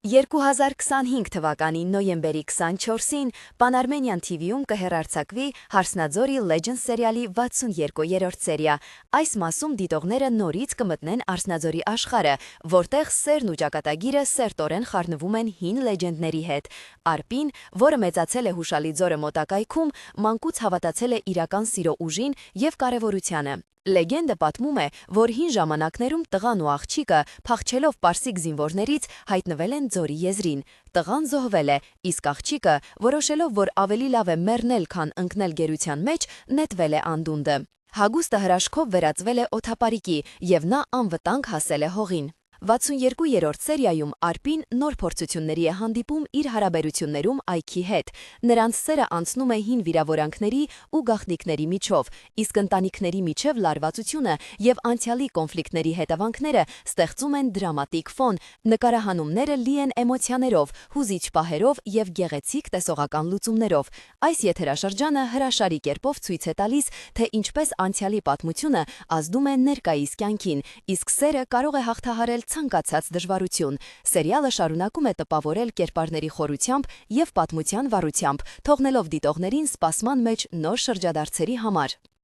2025 թվականի նոյեմբերի 24-ին Pan-Armenian TV-ում կհեռարձակվի Հարսնաձորի Legends սերիալի 62-րդ սերիա։ Այս մասում դիտողները նորից կմտնեն Արսնաձորի աշխարհը, որտեղ սերն ու ճակատագիրը սերտորեն խառնվում են հին լեջենդների հետ։ Արպին, որը մեծացել է հուշալի ձորը մոտակայքում, մանկուց հավատացել է իրական սիրո ուժին և կարևորությանը։ Լեգենդը պատմում է, որ հին ժամանակներում տղան ու աղջիկը, փախչելով պարսիկ զինվորներից, հայտնվել են ձորի եզրին։ Տղան զոհվել է, իսկ աղջիկը, որոշելով, որ ավելի լավ է մեռնել, քան ընկնել գերության մեջ, նետվել է անդունդը։ Հագուստը հրաշքով վերածվել է օդապարիկի, և նա անվտանգ հասել է հողին։ 62-րդ սերիայում Արպին նոր փորձությունների է հանդիպում իր հարաբերություններում Այքի հետ։ Նրանց սերը անցնում է հին վիրավորանքների ու գաղտնիքների միջով, իսկ ընտանիքների միջև լարվածությունը և անցյալի կոնֆլիկտների հետևանքները ստեղծում են դրամատիկ ֆոն, նկարահանումները լի են էմոցիաներով, հուզիչ պահերով և գեղեցիկ տեսողական լուծումներով։ Այս եթերաշրջանը հրաշալի կերպով ցույց է տալիս, թե ինչպես անցյալի պատմությունը ազդում է ներկայիս կյանքին, իսկ սերը կարող է հաղթահարել ցանկացած դժվարություն։ Սերիալը շարունակում է տպավորել կերպարների խորությամբ և պատմության վառությամբ, թողնելով դիտողներին սպասման մեջ նոր շրջադարձերի համար։